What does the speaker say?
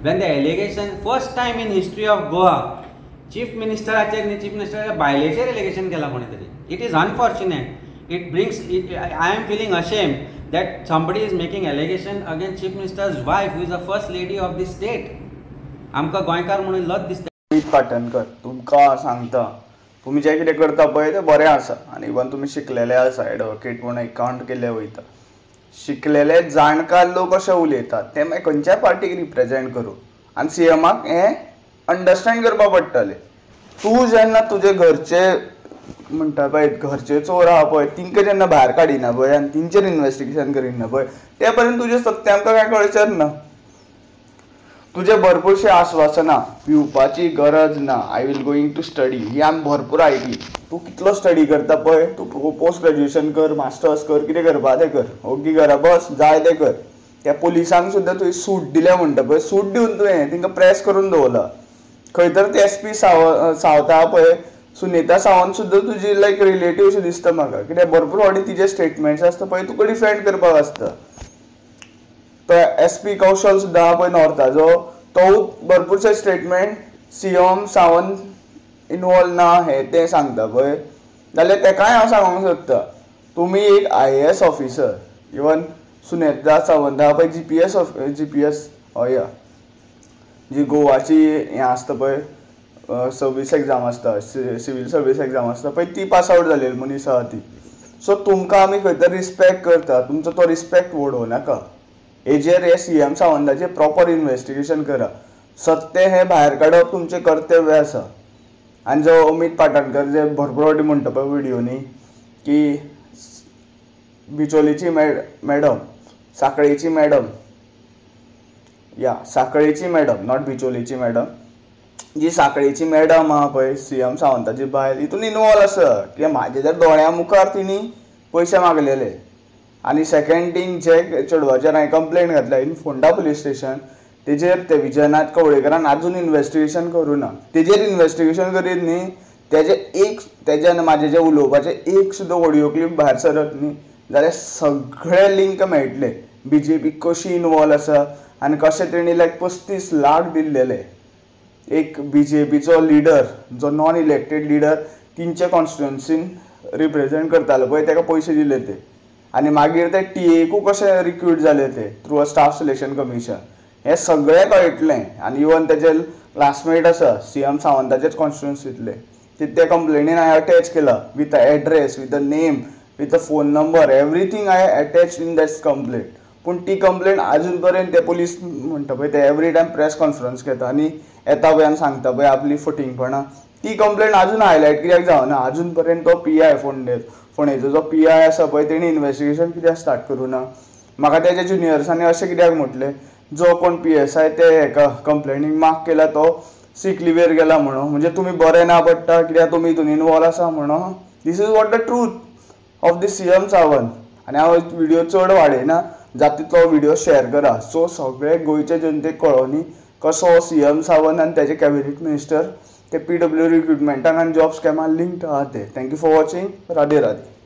when the allegation first time in history of Goa chief minister बायलेचेर allegation केला कोणीतरी. It is unfortunate. It brings I am feeling ashamed that somebody is making allegation against chief minister's wife who is the first lady of the state. आमकां गोंयकार म्हणून लज दिसता. अमित पाटणकर तुमकां सांगता तुम्ही जे कितें करता पळय तें बरें आसा आनी इवन तुमी शिकलेले आसा एडवोकेट म्हणून अकाउंट केल्ले वयता. शिकलेले जाणकार लोक अशें उलयतात ते मागीर खंयच्याय पार्टीक रिप्रेझेंट करूं आनी सीएमाक हें अंडरस्टँड करपा पडटलें. तूं जेन्ना तुजे घरचे म्हणटा पळय घरचे चोर आहा पळय तिंका जेन्ना भायर काडिना पळय आनी तिंचेर इन्व्हेस्टिगेशन करिना पळय ते पर्यंत तुजे सत्य आमकां कांय कळचें ना. तुझे भरपूरशे आश्वासना पिवपाची गरज ना I will going to study ही आमी भरपूर आयली. तूं कितलो स्टडी करता पळय तूं पोस्ट ग्रॅज्युएशन कर मास्टर्स कर कितें करपा तें कर ओगी घरा बस जाय तें कर. त्या पुलिसांक सुद्दां तुवें सूट दिल्या म्हणटा पळय सूट दिवन तुवें तिंका प्रेस करून दवरला. खंय तर ते SP सावथ आहा पळय सुनीता सावंत सुद्दां तुजी लायक रिलेटीव अशें दिसता म्हाका कित्याक भरपूर फावटी तिचे स्टेटमेंट्स आसता पळय तुका डिफेंड करपाक आसता. तो SP कौशल सुद्दां आहा पळय नॉर्थाचो तो भरपूरशे स्टेटमेंट CM सावंत इनवॉल्व ना हे तें सांगता पळय जाल्यार तेकाय हांव सांगूंक सोदता तुमी एक IAS ऑफिसर इवन सुनेता सावंत आहा पळय GPS हय जी गोवाची हें आसता पळय सर्वीस एग्जाम आसता सिवील सर्वीस एग्जाम आसता पळय ती पास आवट जालेली मनीस आहा ती. सो तुमकां आमी खंय तर रिस्पेक्ट करता तुमचो तो रिस्पेक्ट वडोव नाका. हेजेर हे CM सावंताचें प्रॉपर इन्व्हेस्टिगेशन करा. सत्य हें भायर काडप तुमचें कर्तव्य आसा. आनी जो अमित पाटणकर जे भरपूर फावटी म्हणटा पळय व्हिडियोनी की बिचोलेची मॅडम साखळेची मॅडम साखळेची मॅडम नॉट बिचोलेची मॅडम जी साखळेची मॅडम आहा पळय CM सावंताची बायल हितून इनवॉल्व आसा कित्याक म्हाजे जर दोळ्या मुखार तिणी पयशे मागलेले. आनी सेकंड थिंग जे चेडवाचेर हांवें कंप्लेंट घातल्या इन फोंडा पुलीस स्टेशन तेजेर ते विजयनाथ कवळेकरान आजून इन्व्हेस्टिगेशन करूं ना. तेजेर इन्व्हेस्टिगेशन करीत न्ही तेज्यान म्हाजे जे उलोवपाचे एक सुद्दां ऑडियो क्लिप भायर सरत न्ही जाल्यार सगळे लिंक मेळटले BJP कशी इनवॉल्व आसा आनी कशें तेणी लायक 35 लाख दिल्लेले एक BJPचो लिडर जो नॉन इलेक्टेड लिडर तिंचे कॉन्स्टिट्युएन्सीन रिप्रेझेंट करतालो पळय ताका पयशे दिले ते आनी मागीर ते TA कशे रिक्रूट जाले ते through a staff selection commission हें सगळें कळटलें. आनी इवन तेजे क्लासमेट आसा CM सावंताचेच कॉन्स्टिट्युएन्सींतले ते कंप्लेनीन हांवें अटॅच केला with a address with a name with a phone number everything हांवें अटॅच इन दॅट कंप्लेंट. पूण ती कंप्लेंट आजून पर्यंत ते पुलीस म्हणटा पळय ते एवरी टायम प्रेस कॉन्फरन्स घेता आनी येता पळय आनी सांगता पळय आपली फटिंगपणां ती कंप्लेंट आजून हायलायट कित्याक जावना. आजून पर्यंत तो PI फोंडेचो जो PI आसा पळय तेणी इन्व्हेस्टिगेशन कित्याक स्टार्ट करूं ना. म्हाका तेज्या जुनियर्सांनी अशें कित्याक म्हटलें जो कोण PSI ते हेका कंप्लेनीक मार्क केला तो सीक लिव्हेर गेला म्हणून म्हणजे तुमी बरे ना पडटा कित्याक तुमी हितून इनवॉल्व आसा म्हणून. This is what the truth of the CM Sawant. आनी हांव व्हिडियो चड वाडयना जाता तितलो व्हिडियो शेअर करा सो सगळे गोंयचे जनतेक कळोनी कसो CM सावंत आनी तेजे कॅबिनेट मिनिस्टर ते PW रिक्रुटमेंटान आनी जॉब स्कॅमान लिंक्ड आहा ते. Thank you for watching. Radhe Radhe.